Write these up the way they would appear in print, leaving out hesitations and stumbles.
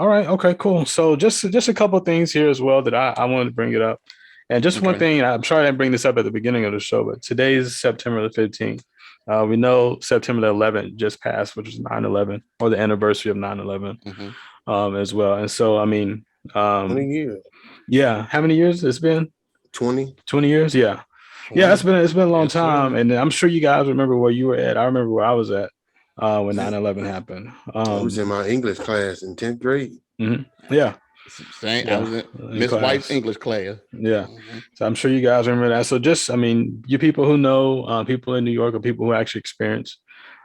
All right. Okay. Cool. So just a couple of things here as well that I wanted to bring it up, and just one Okay. thing. I'm sorry I didn't bring this up at the beginning of the show, but today is September the 15th. We know September the 11th just passed, which is 9/11 or the anniversary of 9/11 Hmm. as well. And so, I mean, 20 um, years. yeah, how many years it's been? 20. 20 years? Yeah. Yeah, 20. it's been a long Yes, time. sir. And I'm sure you guys remember where you were at. I remember where I was at when 9/11 happened. I was in my English class in 10th grade. Yeah. Same. I Yeah. was in In Miss White's class. English class. Yeah. Hmm. So I'm sure you guys remember that. So just, I mean, you people who know, people in New York or people who actually experience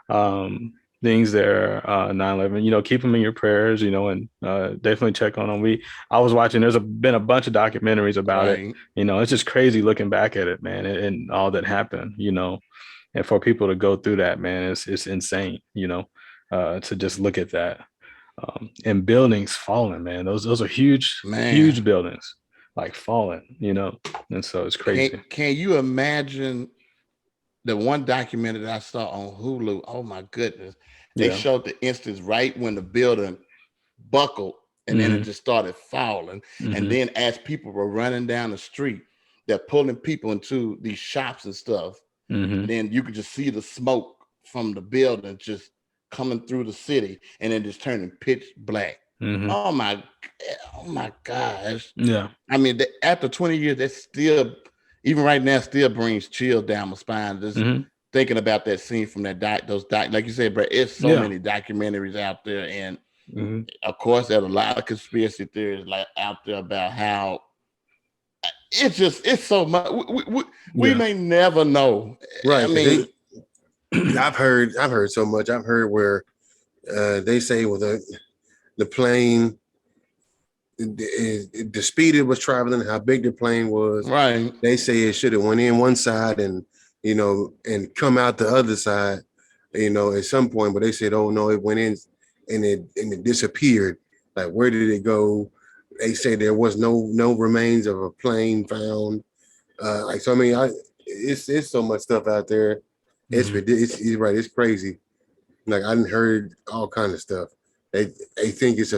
um, things there, 9/11, keep them in your prayers, and definitely check on them. I was watching, been a bunch of documentaries about it. Right. It's just crazy looking back at it, man, and all that happened, and for people to go through that, man, it's insane, to just look at that. And buildings falling, man. Those are huge, Man, huge buildings, like falling, and so it's crazy. can you imagine the one documentary that I saw on Hulu? Oh my goodness. They Yeah. showed the instance right when the building buckled and then it Hmm. just started falling. And Hmm. then as people were running down the street, they're pulling people into these shops and stuff. And Hmm. then you could just see the smoke from the building just coming through the city and then just turning pitch black. Hmm. Oh my, oh my gosh. Yeah. I mean, after 20 years, that still, even right now, still brings chills down my spine. Just Hmm. thinking about that scene from like you said, bro, it's so Yeah. many documentaries out there. And Hmm. of course, there's a lot of conspiracy theories like out there about how it's so much. We Yeah. may never know. I Right, because mean, I've heard so much. I've heard where they say well the plane the speed it was traveling, how big the plane was. right. They say it should have went in one side and and come out the other side, at some point. But they said, oh no, it went in and it disappeared. Like where did it go? They say there was no remains of a plane found. Like so, I mean, it's so much stuff out there. It's Hmm. ridiculous. You're right. It's crazy. Like I didn't heard all kind of stuff. They think it's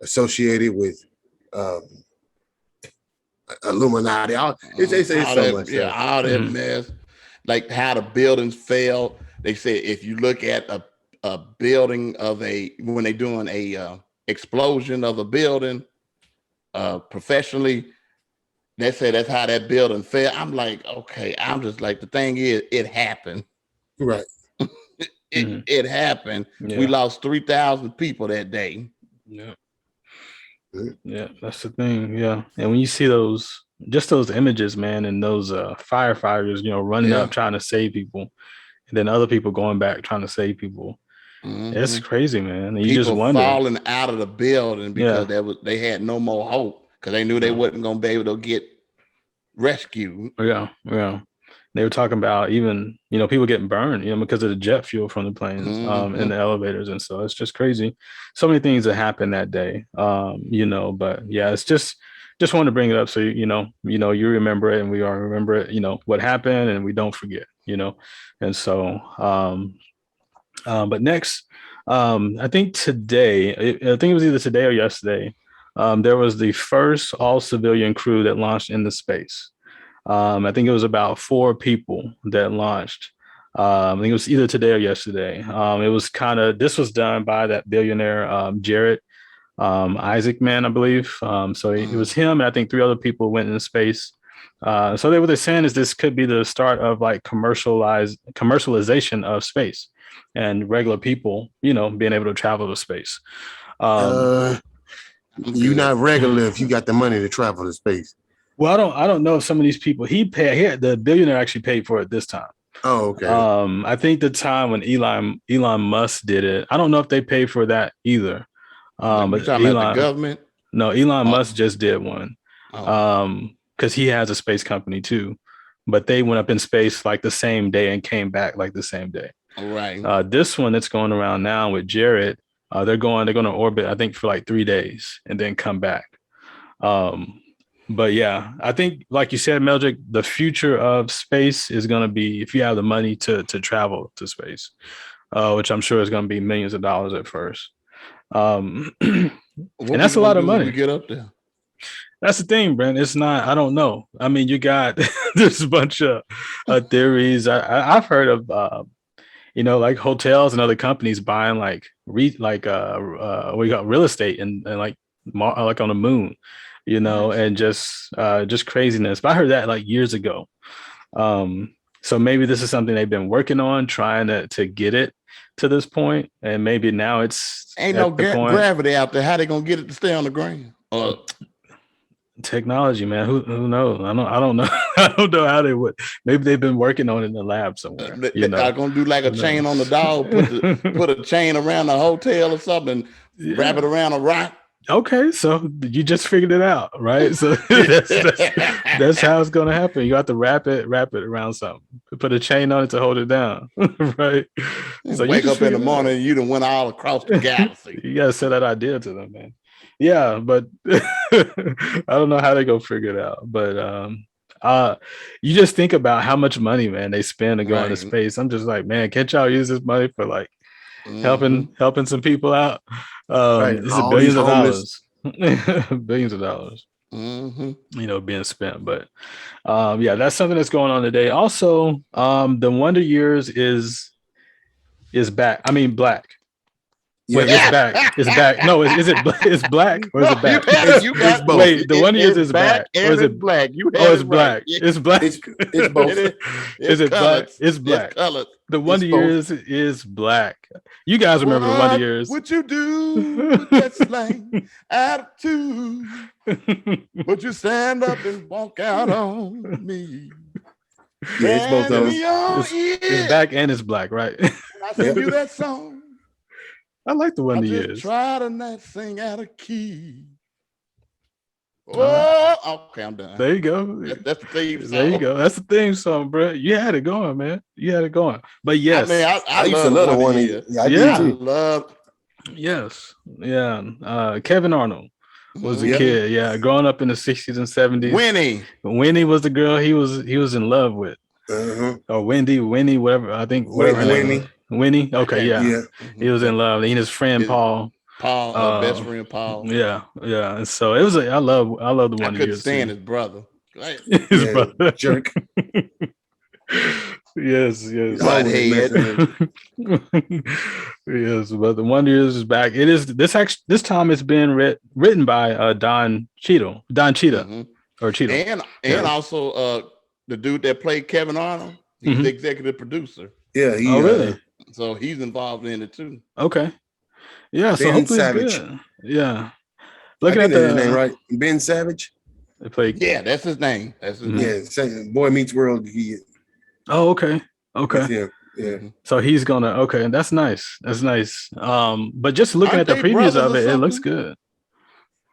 associated with um, Illuminati. They say it's All so that, much yeah, stuff. all that Hmm. mess. Like how the buildings fell. They say if you look at a building of when they doing a explosion of a building professionally, they say that's how that building fell. I'm like, okay. I'm just like, the thing is, it happened. Right. Hmm. It happened. We Yeah. lost 3,000 people that day. Yeah. Mhm. Yeah. That's the thing. Yeah. And when you see those images, man, and those firefighters, running Yeah. up trying to save people, and then other people going back trying to save people, it's Hmm. crazy, man. And you just People wonder. falling out of the building because Yeah. they had no more hope because they knew they Yeah. wasn't gonna be able to get rescued. Yeah. Yeah. They were talking about even, people getting burned, because of the jet fuel from the planes, in Hmm. the elevators. And so it's just crazy. So many things that happened that day. But yeah, it's just wanted to bring it up so you remember it and we all remember it, what happened and we don't forget. And so but next, I think today, I think it was either today or yesterday, there was the first all civilian crew that launched into space. I think it was about four people that launched. I think it was either today or yesterday. It was this was done by that billionaire, Jared Isaacman, I believe. So it Hmm. was him, and I think three other people went into space. So what they're saying is this could be the start of like commercialization of space and regular people, being able to travel to space. Um, Uh, I'm you're good. not regular if you got the money to travel to space. well, I don't know if some of these people the billionaire actually paid for it this time. Oh, okay. I think the time when Elon Musk did it, I don't know if they paid for that either. Like, you But talking about the government? Elon Oh, Musk just did one. oh, Because he has a space company too, but they went up in space like the same day and came back like the same day. all right. This one that's going around now with Jared, they're going to orbit, I think, for like 3 days and then come back. Um, but yeah, I think, like you said, Meldrick, the future of space is going to be if you have the money to travel to space, which I'm sure is going to be millions of dollars at first. And What we that's a gonna lot of do when we money. get up there? That's the thing, Brent. It's not. I don't know. I mean, you got there's a bunch of theories. I've heard of like hotels and other companies buying like we got real estate and like like on the moon, Nice. and just craziness. But I heard that like years ago. So maybe this is something they've been working on, trying to get it to this point, and maybe now it's Ain't no at the point. gravity out there. How they gonna get it to stay on the ground? Technology, man. Who knows? I don't know. I don't know how they would. Maybe they've been working on it in the lab somewhere. They are gonna do like a Who chain on the knows? dog. Put a chain around the hotel or something. Wrap it Yeah. around a rock. Okay, so you just figured it out, right? So that's how it's gonna happen. You have to wrap it around something. Put a chain on it to hold it down, right? So you Wake just up in the figured it out. morning and you done went all across the galaxy. You gotta send that idea to them, man. Yeah, but I don't know how they go figure it out. But you just think about how much money, man, they spend to go into Right. space. I'm just like, man, can't y'all use this money for like Mhm. helping some people out? Right. This is All these billions of homeless. dollars. Billions of dollars, Mhm. being spent. But yeah, that's something that's going on today. Also, the Wonder Years is back. I mean black. Yeah. Wait, it's back. It's back. No, is it it's black or is No, it back? you It's got both. Wait, the Wonder Years it's is back back, or and is it's it? black. You Oh, had it's it right. black. It's black. It's both. It Is it's it black? colored. It's It's black. colored. The It's Wonder both. Years is black. You guys remember the Wonder What Years? would you do with that slang attitude? But you stand up and walk out on me. Yeah, it's both Stand of in them. your It's ear. back and it's black, right? I sing you that song. I like the I Wonder just Years. try to not sing out of key. All right. Oh, okay, I'm done. There you go. That's the theme There you song. go. That's the theme song, bro. You had it going, man. You had it going. But I mean, yes, I I used to love the love the Wonder one. Years. Yeah, I did I yeah, too. love. yes, yeah. Kevin Arnold was the Yep. kid. Yeah, growing up in the 60s and 70s. Winnie. Winnie was the girl he was in love with. Uh-huh. Or Winnie, whatever. I think whatever her name was. Winnie. Winnie. I Okay, can't. yeah. Yeah. He was in love. He and his friend His Paul. Paul, best friend Paul. Yeah, yeah. And so it was. I love the I Wonder couldn't Years stand too. his brother. Right? His Yeah. brother. Jerk. Yes, yes. Always messing Butthead. with. Yes, but the Wonder Years is back. It is this time it's been written by Don Cheadle Mhm. or Cheadle. And Yeah. also the dude that played Kevin Arnold, he's Mhm. the executive producer. Yeah, he Oh, really? So he's involved in it too. Okay. Yeah. So Ben hopefully it's Savage. good. Yeah. I Looking think at that's his name, the right? Ben Savage. they play. Yeah, that's his name. That's his Mhm. name. Yeah, same Boy Meets World. Oh, okay. Okay. That's him. Yeah. Mhm. So he's gonna. Okay, that's nice. That's nice. But just looking Aren't at the they previews brothers of or it, it looks something? good.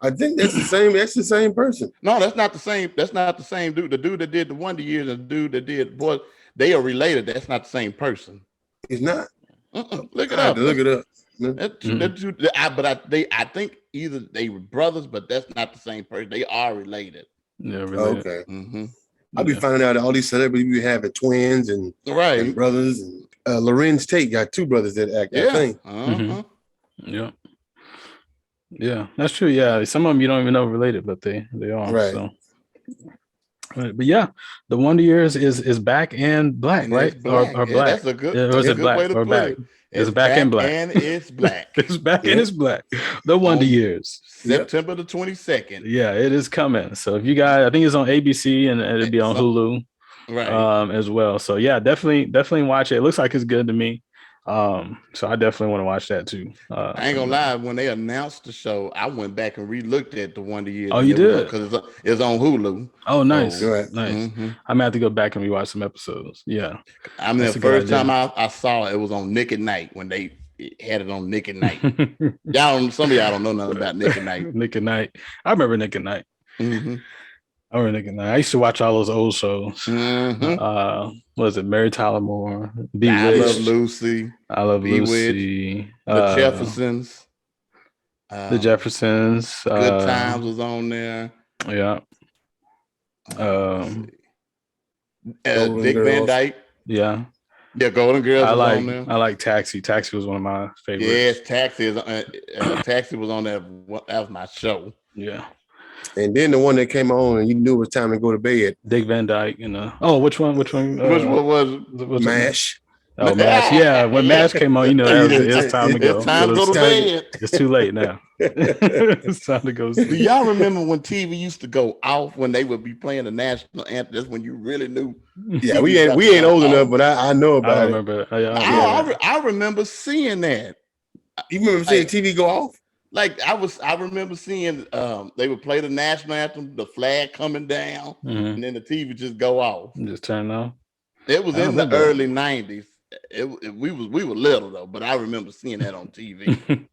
I think that's the same. That's the same person. No, that's not the same. That's not the same dude. The dude that did the Wonder Years and the dude that did boy, they are related. That's not the same person. It's not. Look it I had up. to look it up. I think either they were brothers, but that's not the same person. They are related. Yeah, related. Okay. Mm-hmm. I'll be Yeah. finding out that all these celebrities be having twins and Right. brothers. And Lorenz Tate got two brothers that act. I Yeah. think. Uh-huh. Yeah. Yeah, that's true. Yeah, some of them you don't even know related, but they are. Right. So, but yeah, the Wonder Years is back and black, And right? it's black. Or Yeah, black? that's a good. Or That's is a it good black way to or put back? it. It's back and black. and it's black. It's back and Yeah. it's black. The Wonder On Years. September the 22nd. Yeah, it is coming. So if you guys, I think it's on ABC and it'll be on Hulu Right. as well. So yeah, definitely watch it. It looks like it's good to me. So I definitely want to watch that too. I ain't gonna lie. When they announced the show, I went back and re-looked at the Wonder Years. Oh, you did? Because it's on Hulu. Oh, nice, So, Right. nice. mhm. I'm gonna have to go back and rewatch some episodes. Yeah, I mean, That's the a good first time idea. I saw it was on Nick at Night when they had it on Nick at Night. Some of y'all don't know nothing about Nick at Night. Nick at Night. I remember Nick at Night. Mm-hmm. I remember Nick at Night. I used to watch all those old shows. Mm-hmm. What was it? Mary Tyler Moore, I Bewitched. Love Lucy, I Love Bewitched, Lucy. The Jeffersons. The Jeffersons. Good Times was on there. Yeah. Let's see. Golden Dick Van Girls. Dyke. Yeah. Yeah, Golden Girls was on there. I like Taxi. Taxi was one of my favorites. Yes, Taxi is Taxi was on there. That was my show. Yeah. And then the one that came on and you knew it was time to go to bed. Dick Van Dyke, oh, which one? Which one was MASH. Oh, MASH. Yeah, when MASH came on, it's time to go. It's time to go to bed. It's too late now. It's time to go. Do y'all remember when TV used to go off when they would be playing the national anthem? That's when you really knew. Yeah, we ain't old enough, but I know about I remember. I remember seeing that. You remember seeing TV go off? Like I remember seeing they would play the national anthem, the flag coming down, and then the TV just go off. Just turn on. It was in the early 90s. We were little though, but I remember seeing that on TV.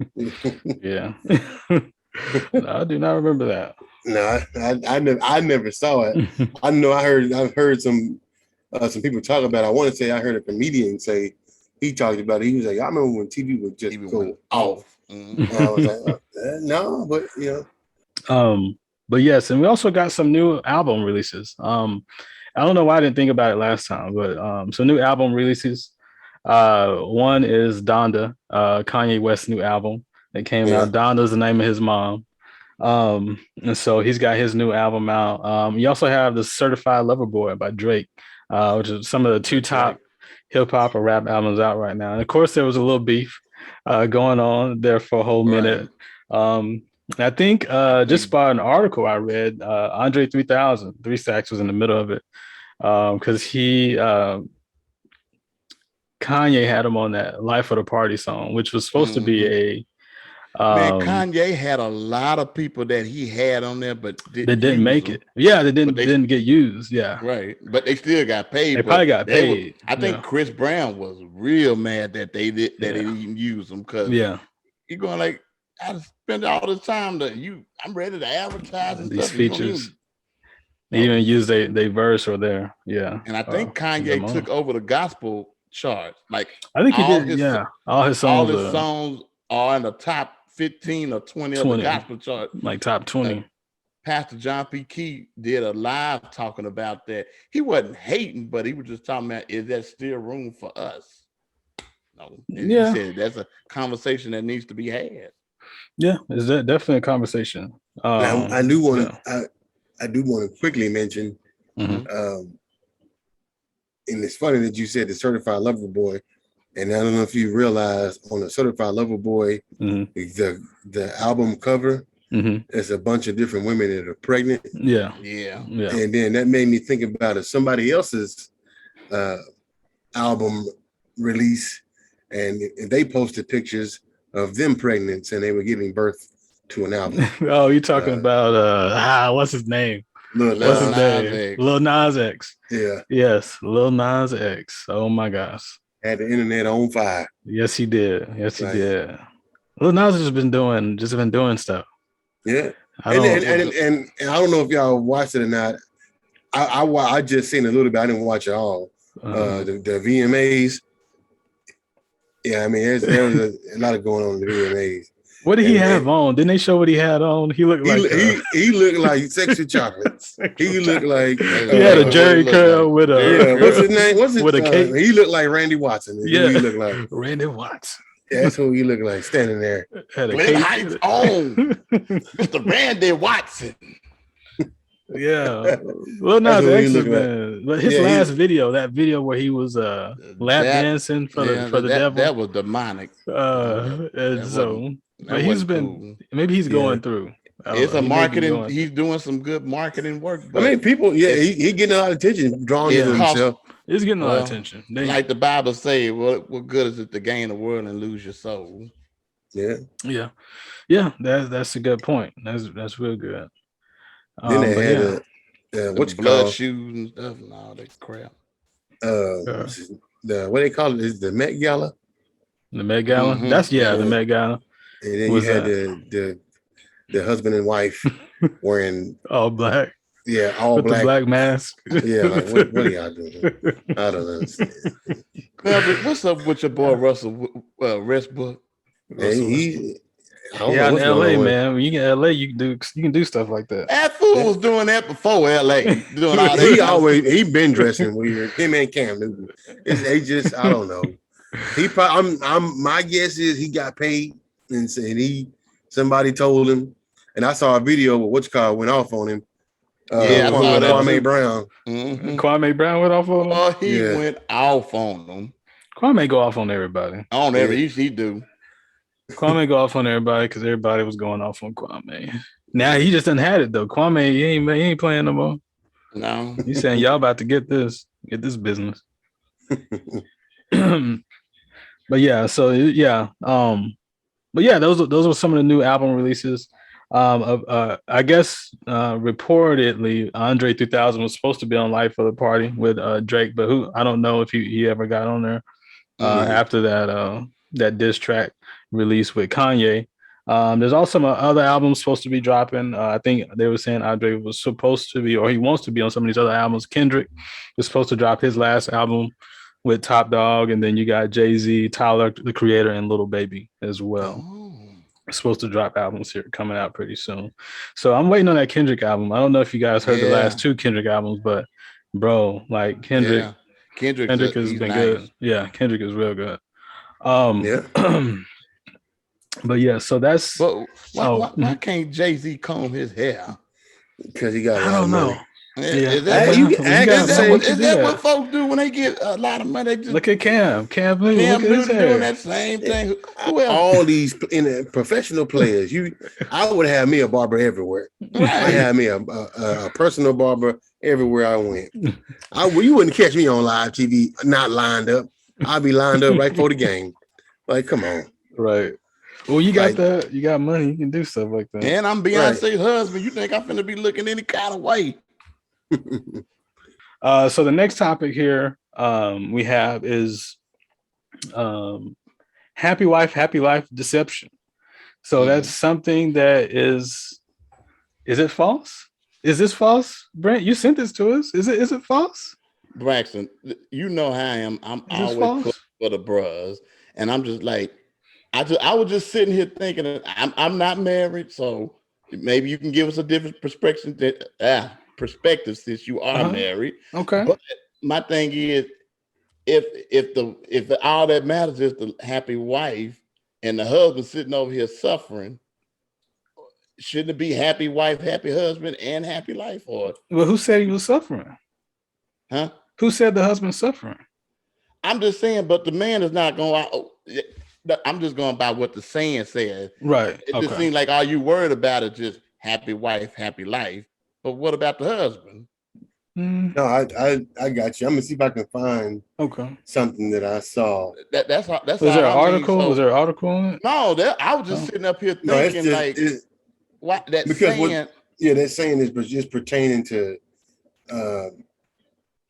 Yeah. I do not remember that. No, I never saw it. I know I've heard some people talk about it. I want to say I heard a comedian say he talked about it. He was like, I remember when TV would just go off. Mm-hmm. I was like, no, but but yes, and we also got some new album releases. I don't know why I didn't think about it last time, but some new album releases. One is Donda, Kanye West's new album that came out. Donda's the name of his mom. And so he's got his new album out. You also have the Certified Lover Boy by Drake, which is some of the two top hip hop or rap albums out right now. And of course, there was a little beef going on there for a whole minute. I think just by an article I read, Andre 3000, 3 Stacks was in the middle of it because Kanye had him on that Life of the Party song, which was supposed to be a man, Kanye had a lot of people that he had on there, but they didn't make it. Yeah, they didn't get used. Yeah, right. But they still got paid. They probably got paid. I think Chris Brown was real mad that they didn't use them because you're going like, I spend all this time I'm ready to advertise and these stuff. features. They even use they verse or their And I think Kanye took over the gospel charts. Like I think he did. All his songs are in the top 15 or 20 of the gospel chart, like top 20. Pastor John P. Key did a live talking about that. He wasn't hating, but he was just talking about, is there still room for us? No. He said that's a conversation that needs to be had. Yeah, is that definitely a conversation? I do want to quickly mention, and it's funny that you said the Certified Lover Boy. And I don't know if you realize on the Certified Lover Boy, the album cover, there's a bunch of different women that are pregnant. Yeah. And then that made me think about somebody else's album release, and they posted pictures of them pregnant and they were giving birth to an album. Oh, you're talking about what's his name? Lil Nas X. Yeah. Yes, Lil Nas X. Oh my gosh. Had the internet on fire. Yes, he did. He did. Lil Nas has been doing stuff. Yeah. And I don't know if y'all watched it or not. I just seen a little bit. I didn't watch it all. The VMAs. Yeah, I mean, there was a lot of going on in the VMAs. What did he have on? Didn't they show what he had on? He looked like he looked like sexy chocolate. He looked like he had a Jerry curl with a what's his name? What's his with a cape? He looked like Randy Watson. Yeah, he looked like Randy Watson. Yeah, that's who he looked like standing there. Had a cape. Heights on, Mr. Randy Watson. Yeah, Lil Nas X, man. But his last video, that video where he was lap dancing for the devil, that was demonic. But he's been maybe he's going through. It's a marketing. He's doing some good marketing work. I mean, people, he getting a lot of attention, drawing to himself. It's getting a lot of attention. Like the Bible say, what good is it to gain the world and lose your soul? Yeah. That's a good point. That's real good. Then they had what's blood called shoes and stuff and all that crap. What they call it is the Met Gala. The Met Gala. That's the Met Gala. And then you had the husband and wife wearing all black. Yeah, all with black. The black mask. Yeah, like what are y'all doing? I don't understand. What's up with your boy Russell Westbrook? I don't know Yeah, in what's going LA, on with man. When you get LA, you can do stuff like that. That fool it. was doing that before LA, doing all that He kind of stuff. always been dressing weird. Him and Cam Newton. They just I don't know. He probably I'm my guess is he got paid and said somebody told him. And I saw a video where what's called went off on him. Yeah, I saw that Kwame too. Brown. Mm-hmm. Kwame Brown went off on him. Boy, he Yeah. went off on them. Kwame go off on everybody. On Yeah. every he do. Kwame go off on everybody because everybody was going off on Kwame. Now he just done had it though. Kwame, he ain't playing no more. No. He's saying y'all about to get this business. But yeah, so yeah, but yeah, those were some of the new album releases. I guess reportedly Andre 3000 was supposed to be on Life of the Party with Drake, but who I don't know if he ever got on there after that diss track release with Kanye. There's also some other albums supposed to be dropping. I think they were saying Andre was supposed to be, or he wants to be on some of these other albums. Kendrick is supposed to drop his last album with Top Dog, and then you got Jay-Z, Tyler, the Creator, and Little Baby as well. Oh. Supposed to drop albums here coming out pretty soon. So I'm waiting on that Kendrick album. I don't know if you guys heard the last two Kendrick albums, but bro, like Kendrick has he's been nice. good. Yeah, Kendrick is real good. Yeah. But yeah, so that's But why can't Jay-Z comb his hair? Because he got a I lot of don't money. know. Is Yeah. that what folks do when they get a lot of money? They just Look at Cam Blue. Cam Look at his Newton hair. doing that same thing. Who else? All these professional players, I would have me a barber everywhere. I had me a personal barber everywhere I went. You wouldn't catch me on live TV not lined up. I'd be lined up right for the game. Like, come on. Right. Well, you got you got money. You can do stuff like that. And I'm Beyonce's husband. You think I'm finna be looking any kind of way? So the next topic here we have is happy wife, happy life deception. So that's something that is it false? Is this false? Brent, you sent this to us. Is it false? Braxton, you know how I am. I'm always false? for the bros. And I'm just like, I was just sitting here thinking that I'm not married, so maybe you can give us a different perspective since you are married. Okay. But my thing is, if all that matters is the happy wife and the husband sitting over here suffering, shouldn't it be happy wife, happy husband, and happy life? Or well, who said he was suffering? Huh? Who said the husband's suffering? I'm just saying, but the man is not going out. I'm just going by what the saying says. Right. It just seems like all you worried about is just happy wife, happy life. But what about the husband? No, I got you. I'm gonna see if I can find something that I saw. That's was there an article? Was there an article on it? No, I was just sitting up here thinking what that saying. That saying is just pertaining to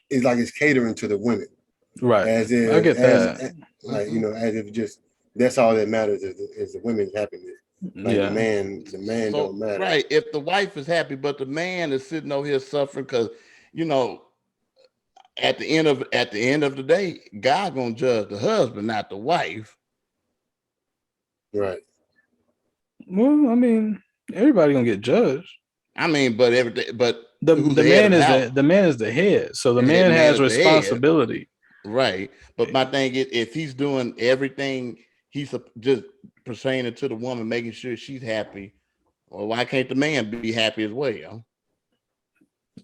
it's like it's catering to the women. Right. As if, I get that. Like, as if just that's all that matters is the women's happiness. Like the man don't matter. Right. If the wife is happy, but the man is sitting over here suffering because, at the end of the day, God gonna judge the husband, not the wife. Right. Well, I mean, everybody gonna get judged. I mean, but the man is the head, so the man has responsibility. Right. But my thing is, if he's doing everything, he's just pertaining to the woman, making sure she's happy. Well, why can't the man be happy as well?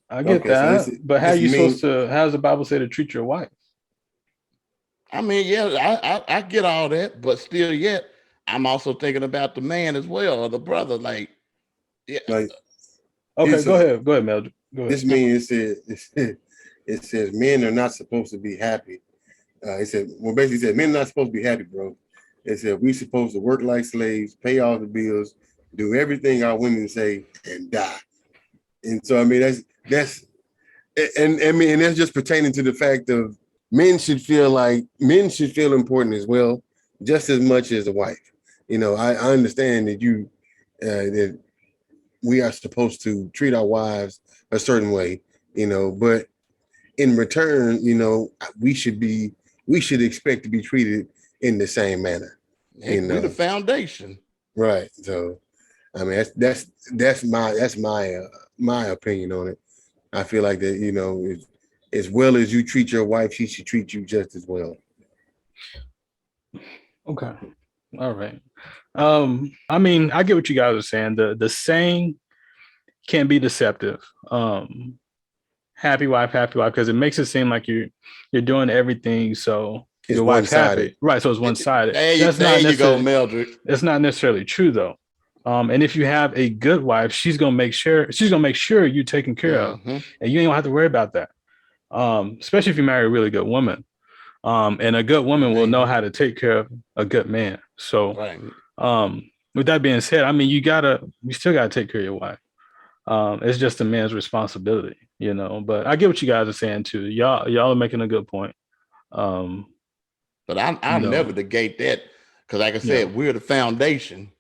I get that, but how's the Bible say to treat your wife? I mean, I get all that, but still yet, I'm also thinking about the man as well, or the brother. Like, yeah. Like, okay, go ahead, Mel. Go ahead. This means it says men are not supposed to be happy. Basically said men are not supposed to be happy, bro. It said we supposed to work like slaves, pay all the bills, do everything our women say, and die. And so I mean that's just pertaining to the fact of men should feel important as well, just as much as the wife. I understand that that we are supposed to treat our wives a certain way, but in return, we should expect to be treated in the same manner. We're the foundation. Right. So I mean that's my opinion on it. I feel like that, as well as you treat your wife, she should treat you just as well. Okay. All right. I mean, I get what you guys are saying. The saying can be deceptive. Happy wife, because it makes it seem like you're doing everything so It's your one wife's sided. happy. Right. So it's one sided. That's There not you go, necessarily Mildred. it's not necessarily true though. And if you have a good wife, she's gonna make sure you're taken care of, Mm-hmm. and you ain't gonna have to worry about that. Especially if you marry a really good woman. And a good woman will know Amen. how to take care of a good man. So, Right. with that being said, I mean, you still gotta take care of your wife. It's just a man's responsibility, you know. But I get what you guys are saying too. Y'all are making a good point. Um, But you I'll never know, negate that because, like I yeah. said, we're the foundation.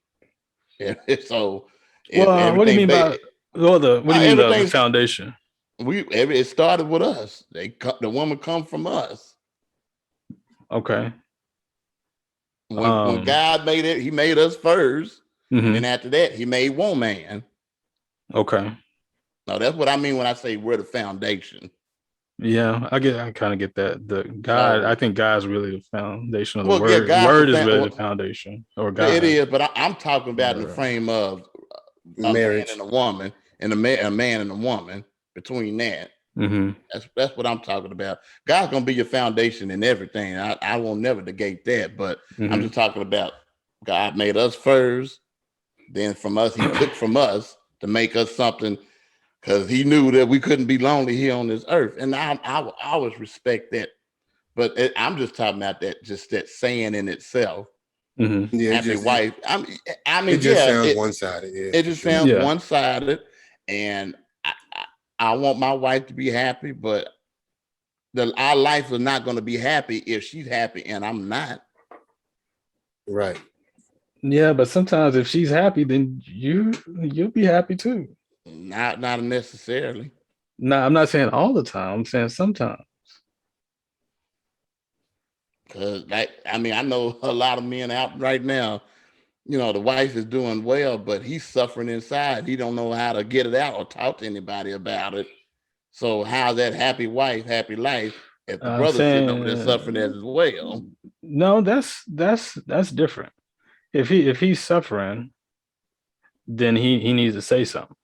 And so if Well, what do you everything mean by what do you mean the everything's foundation? it started with us. The woman come from us. Okay. When Um, God made it, He made us first, and then mhm. after that, He made woman. Okay. No, that's what I mean when I say we're the foundation. Yeah, I kind of get that. I So, think God's really the foundation of the well, yeah, word. God's the Word is really the foundation, or it God. is, but I'm talking about in the Right. frame of a man and Marriage. a woman, and a man and a woman. Between that, Mm-hmm. that's what I'm talking about. God's gonna be your foundation and everything. I won't never negate that, but I'm Mm-hmm. just talking about God made us first. Then from us, He took from us to make us something because He knew that we couldn't be lonely here on this earth. And I will always respect that. But I'm just talking about that saying in itself. Mm-hmm. Yeah, Happy wife. I it mean, just yeah, sounds one sided. Yeah, it for just sure. sounds Yeah. one sided, and I want my wife to be happy, but our life is not going to be happy if she's happy and I'm not. Right. Yeah, but sometimes if she's happy, then you'll be happy too. Not necessarily. No, I'm not saying all the time. I'm saying sometimes. Because I mean, I know a lot of men out right now. The wife is doing well, but he's suffering inside. He don't know how to get it out or talk to anybody about it. So how's that happy wife, happy life if the I'm brother's sitting over there suffering saying as well? no. That's different. If he's suffering, then he needs to say something.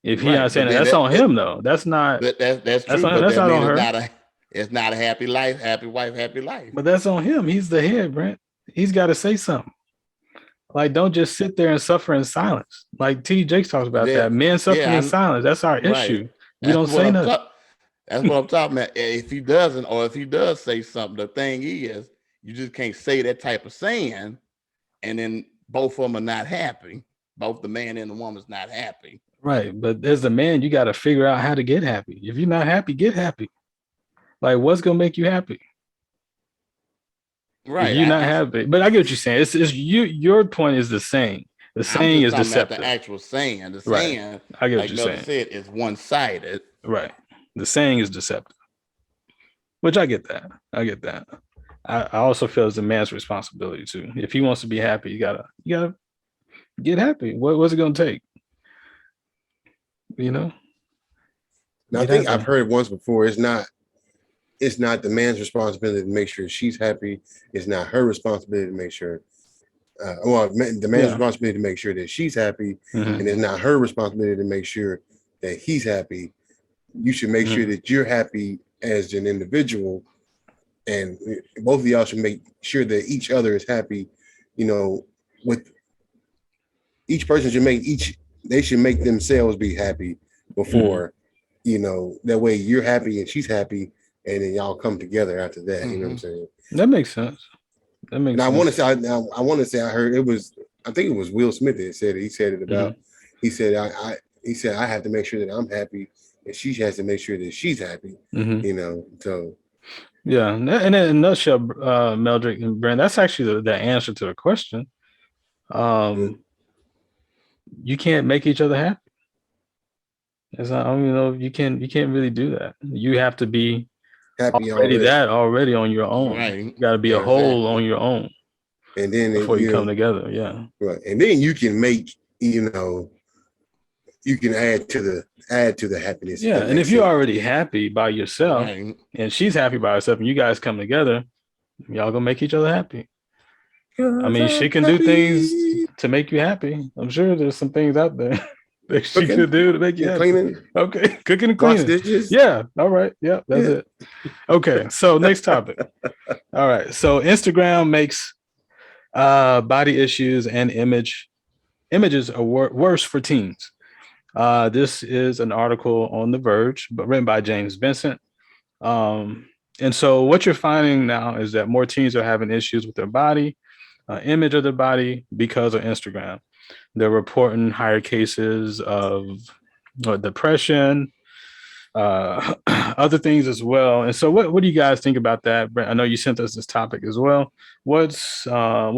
If he not Right, but saying it, then that's on him though. That's not that's that's true, on him. but That's that not on means her. it's not a happy life, happy wife, happy life. But that's on him. He's the head, Brent. He's got to say something. Like, don't just sit there and suffer in silence. Like T. Jakes talks about Yeah, that. Men suffering yeah, in silence. That's our right. issue. We That's don't what say I'm nothing. talking. That's what I'm talking about. If he doesn't, or if he does say something, the thing is, you just can't say that type of saying, and then both of them are not happy. Both the man and the woman's not happy. Right. But as a man, you got to figure out how to get happy. If you're not happy, get happy. Like, what's gonna make you happy? If Right. you're not happy, but I get what you're saying. It's you. Your point is the saying. The I'm saying just is talking about the deceptive. actual saying. The Right. saying, I get what like you're Mother saying. said, is one sided. Right. The saying is deceptive, which I get that. I get that. I also feel it's a man's responsibility too. If he wants to be happy, you gotta get happy. What's it gonna take? You know, Now I get think I've happy. heard once before. It's not the man's responsibility to make sure she's happy. It's not her responsibility to make sure. The man's Yeah. responsibility to make sure that she's happy, Mm-hmm. and it's not her responsibility to make sure that he's happy. You should make sure Mm-hmm. that you're happy as an individual, and both of y'all should make sure that each other is happy. You know, with each person should make each they should make themselves be happy Mm-hmm. before, that way you're happy and she's happy, and then y'all come together after that. You know what I'm Mm-hmm. saying? That makes sense. That And makes I want sense. to say, I want to say, I heard it was, I think it was Will Smith that said it. He said it Mm-hmm. about, he said, he said, I have to make sure that I'm happy, and she has to make sure that she's happy. Mm-hmm. So Yeah. And in a nutshell, Meldrick and Brand, that's actually the answer to the question. uh, Um, you can't make each other happy. It's not, I don't know, you can't really do that. You have to be happy already already. that already on your own. Right. You got to be a whole Exactly. on your own. and then before you come together. Yeah. right, and then you can make, you can add to the happiness, if Yeah. that And if makes you're sense. already happy by yourself Right. and she's happy by herself and you guys come together, y'all gonna make each other happy. I 'Cause mean, she I'm can do things happy. to make you happy. I'm sure there's some things out there that she could Cooking do to make you and happy. cleaning, Okay. Cooking and wash cleaning. dishes. Yeah. All right. Yeah. That's Yeah. it. Okay. So next topic. All right. So Instagram makes body issues and images are worse for teens. This is an article on The Verge, but written by James Vincent. Um, and so what you're finding now is that more teens are having issues with their body, image of their body because of Instagram. They're reporting higher cases of depression, other things as well. And so what do you guys think about that? Brent, I know you sent us this topic as well. What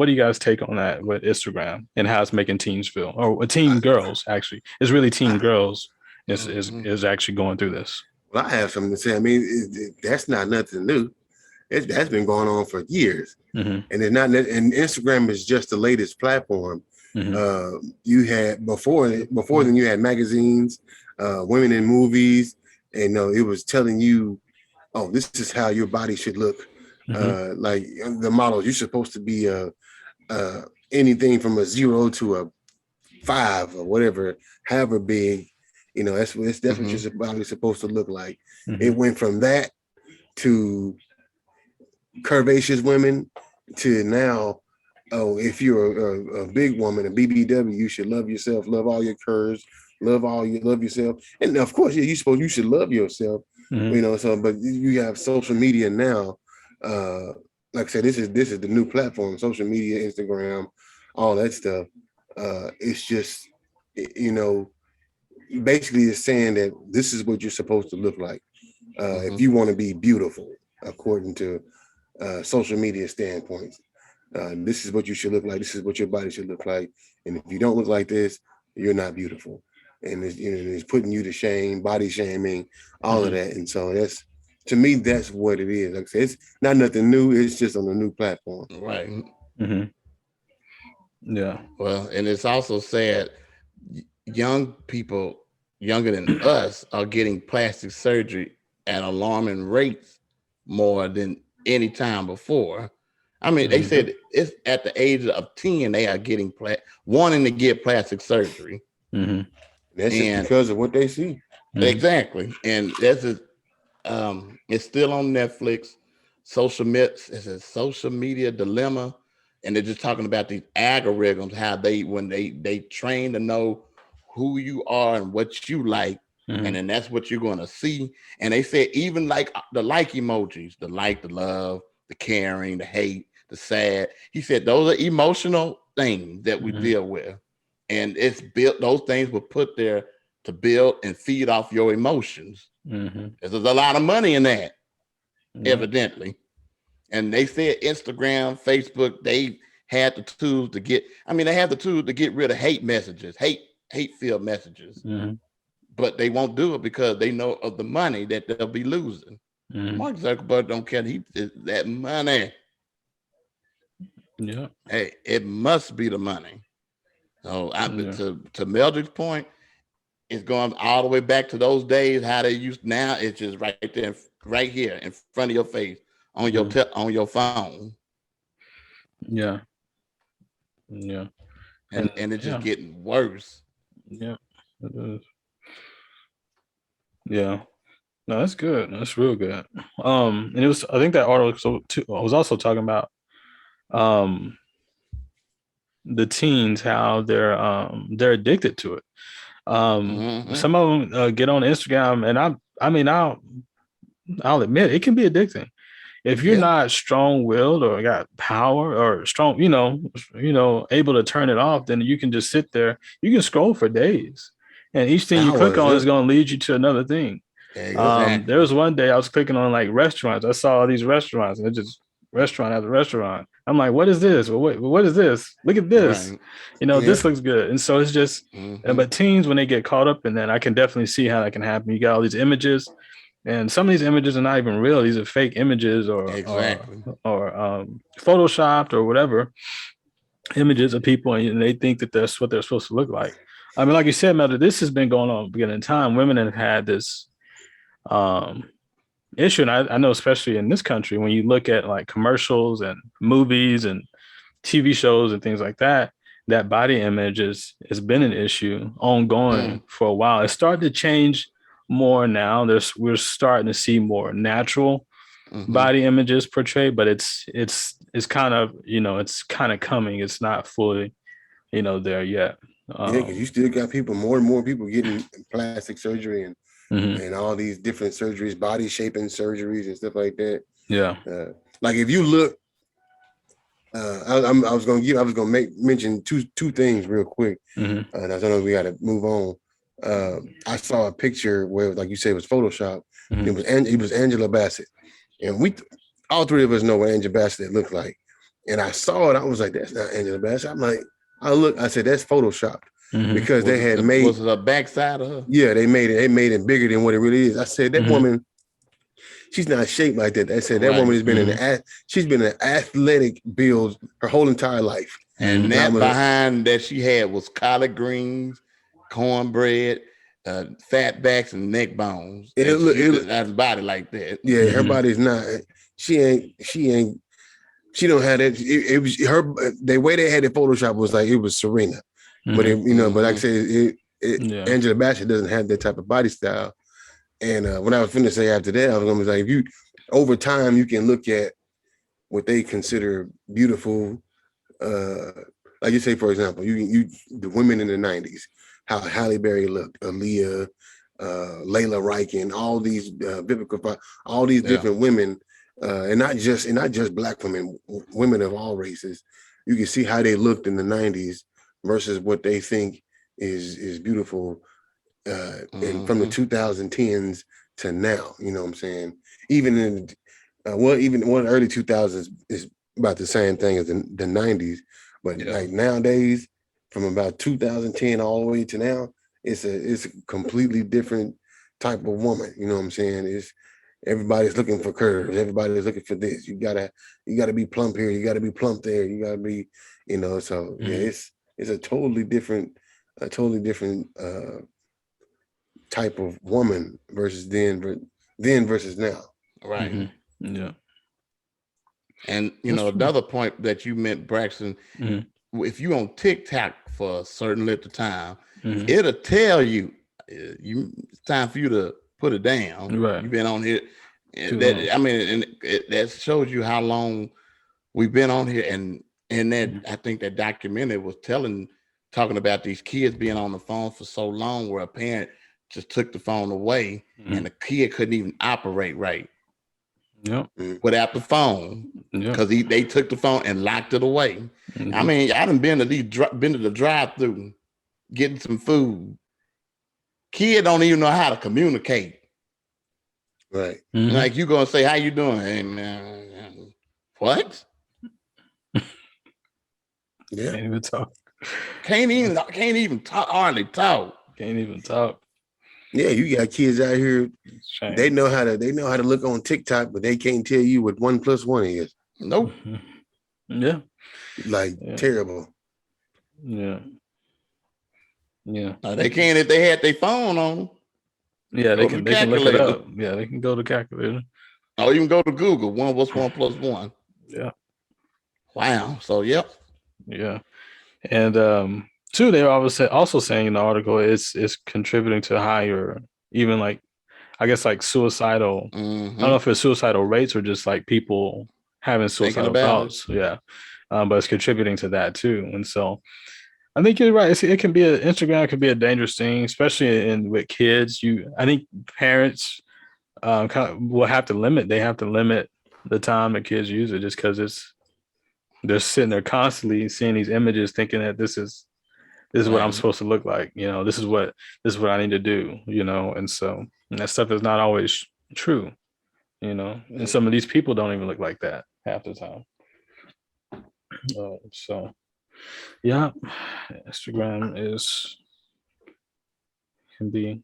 do you guys take on that with Instagram and how it's making teens feel, or teen girls? Actually, it's really teen I, girls Mhm. is actually going through this. well, I have something to say. I mean, that's not nothing new. That's been going on for years, Mm-hmm, and it's not. And Instagram is just the latest platform. mm-hmm, You had before then you had magazines, women in movies, and it was telling you, oh, this is how your body should look. mm-hmm, Like the models, you're supposed to be anything from a 0 to a 5 or whatever, however big. That's what Mhm. your body's supposed to look like. It mm-hmm, went from that to curvaceous women to now, oh, if you're a big woman, a BBW, you should love yourself, love all your curves, love yourself, and of course, yeah, you should love yourself, mm-hmm, So, but you have social media now. Uh, like I said, this is the new platform, social media, Instagram, all that stuff. It's just, you know, basically it's saying that this is what you're supposed to look like if Mhm. you want to be beautiful, according to social media standpoints. This is what you should look like. This is what your body should look like. And if you don't look like this, you're not beautiful. And it's putting you to shame, body shaming, all of mm-hmm, that. And so to me, that's what it is. Like I said, it's not nothing new. It's just on a new platform. Right. mm-hmm. Yeah. Well, and it's also sad young people younger than us are getting plastic surgery at alarming rates more than any time before. I mean, they Mm-hmm, Yep. said it's at the age of 10 they are getting wanting to get plastic surgery. mm-hmm, That's just And because of what they see. mm-hmm, exactly. And that's a, it's still on Netflix. It's a social media dilemma, and they're just talking about these algorithms, how when they train to know who you are and what you like, mm-hmm, and then that's what you're going to see. And they said even like the like emojis, the like, the love, the caring, the hate, the sad. He said those are emotional things that we mm-hmm, deal with, and it's built. Those things were put there to build and feed off your emotions. mm-hmm. There's a lot of money in that, Yeah. evidently. And they said Instagram, Facebook, they had the tools to get, I mean, they have the tools to get rid of hate messages, hate filled messages, Mm-hmm, but they won't do it because they know of the money that they'll be losing. mm-hmm. Mark Zuckerberg don't care. He that money. Yeah. Hey, it must be the money. So Yeah. to Mildred's point, it's going all the way back to those days. How they used now, it's just right there, right here in front of your face on Mm-hmm. on your phone, Yeah. Yeah. And and it's just yeah. getting worse. Yeah. It is. Yeah. No, that's good. That's real good. And it was, I think that article too, I was also talking about um the teens, how they're addicted to it. Mm-hmm. Some of them get on Instagram, and I mean I'll admit it can be addicting if you're Yeah. not strong-willed or got power or strong, able to turn it off. Then you can just sit there. You can scroll for days, and each thing you click Hours, on is yep. going to lead you to another thing. There Exactly. was one day I was clicking on like restaurants. I saw all these restaurants, and it just restaurant after restaurant. I'm like, what is this? Well, wait, what is this? Look at this. Right. This Yep. looks good. And so it's just, Mm-hmm. but teens, when they get caught up in that, I can definitely see how that can happen. You got all these images, and some of these images are not even real. These are fake images or Exactly. or photoshopped or whatever images of people, and they think that that's what they're supposed to look like. I mean, like you said, Melda, this has been going on beginning of time. Women have had this um, issue, and I know especially in this country, when you look at like commercials and movies and TV shows and things like that, that body image has been an issue ongoing for a while. It's started to change more now. We're starting to see more natural body images portrayed, but it's kind of, it's kind of coming. It's not fully, there yet. Yeah, because you still got people, more and more people getting plastic surgery and all these different surgeries, body shaping surgeries and stuff like that. Yeah. Like if you look, I was gonna mention two things real quick. And I don't know, we got to move on. I saw a picture where, like you said, it was Photoshop. It was Angela Bassett, and we all three of us know what Angela Bassett looked like. And I saw it, I was like, that's not Angela Bassett. I'm like, I said that's Photoshopped because they had made was it the backside of her? Yeah, they made it bigger than what it really is. I said that woman, she's not shaped like that. I said that woman has been she's been an athletic build her whole entire life. And that behind that she had was collard greens, cornbread, fat backs, and neck bones. That's body like that. Yeah, her body's not. She don't have that. It was her. The way they had it Photoshop was like it was Serena, but but like I said, Angela Bassett doesn't have that type of body style. And what I was finna say after that, I was gonna be like, if you over time you can look at what they consider beautiful, like you say, for example, you the women in the '90s, how Halle Berry looked, Aaliyah, Layla Riken, all these Vivica, all these different women. And not just black women, women of all races. You can see how they looked in the '90s versus what they think is beautiful, and from the 2010s to now. You know what I'm saying? Even in even one early 2000s is about the same thing as the '90s, but like nowadays, from about 2010 all the way to now, it's a completely different type of woman. You know what I'm saying? Everybody's looking for curves. Everybody's looking for this. You gotta be plump here. You gotta be plump there. You gotta be, So it's a totally different type of woman versus then versus now. Right. Yeah. And another point that you meant, Braxton, if you on TikTok for a certain length of time, it'll tell you it's time for you to put it down. Right. You've been on here. That shows you how long we've been on here. And that I think that documentary was talking about these kids being on the phone for so long where a parent just took the phone away and the kid couldn't even operate right. Without the phone, because they took the phone and locked it away. I mean, I done been to the drive-through getting some food. Kid don't even know how to communicate. Right. Like you gonna say, how you doing? Hey, man, what? Yeah. Can't even talk. Can't even talk, hardly talk. Can't even talk. Yeah, you got kids out here. They know how to look on TikTok, but they can't tell you what 1 + 1 is. Nope. Yeah. Like terrible. Yeah. Yeah. They can if they had their phone on them. Yeah, they can look it up. Yeah, they can go to calculator. Oh, you can go to Google. What's 1 + 1? Yeah. Wow. So yep. Yeah. And two, they were also saying in the article it's contributing to higher, even like I guess like suicidal. I don't know if it's suicidal rates or just like people having suicidal thoughts. Yeah. But it's contributing to that too. And so I think you're right. It can be Instagram can be a dangerous thing, especially with kids. I think parents kind of will have to limit. They have to limit the time that kids use it, just because they're sitting there constantly seeing these images, thinking that this is what I'm supposed to look like. This is what I need to do. And so that stuff is not always true. And some of these people don't even look like that half the time. So. Yeah, Instagram can be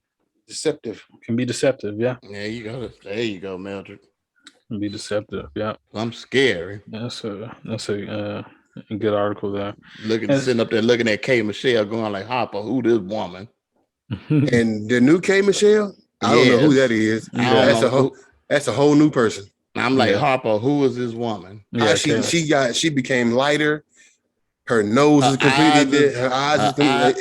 deceptive. Yeah. There you go, Mildred. be deceptive. Yeah, I'm scary. That's a good article there. Sitting up there looking at K Michelle going like, Harpo, who this woman? And the new K Michelle, I don't know who that Yes. is. I don't That's know who. a whole new person. I'm like, Yeah. Harpo, who is this woman? How Yeah, she became lighter. Her nose is Her completely eyes dead. is Her eyes is her eye.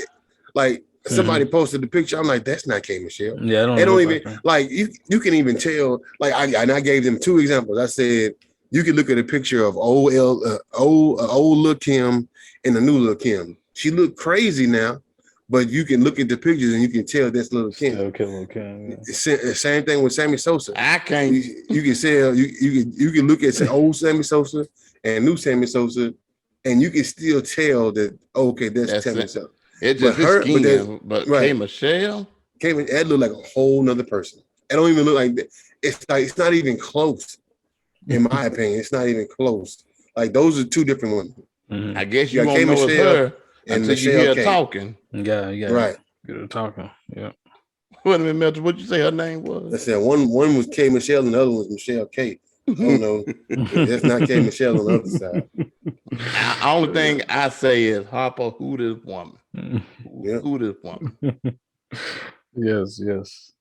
like hmm somebody posted the picture. I'm like, that's not K Michelle. Yeah, I It don't don't look even like her. like you can even tell. Like I gave them two examples. I said you can look at a picture of old Lil Kim and the new Lil Kim. She looked crazy now, but you can look at the pictures and you can tell that's Lil Kim. Still Killer Kim. Yeah. Same thing with Sammy Sosa. I can't. You can tell you can look at old Sammy Sosa and new Sammy Sosa, and you can still tell that okay, that's That's Sammy it. Sosa. It's But just his her, but that skin. But K right, Michelle, that look like a whole nother person. It don't even look like that. It's not even close, in my opinion. It's not even close. Like those are two different women. hmm I guess You you got K won't know it's Michelle her and until you Michelle hear her K. talking. Yeah. Right. Good at talking. Yeah. Wait a minute, Milton, what'd you say her name I was? said one was K Michelle and the other one was Michelle K. I don't know. That's not K Michelle on the other side. The only thing I say is, Harpo, who this woman? Yeah. Who this woman? Yes.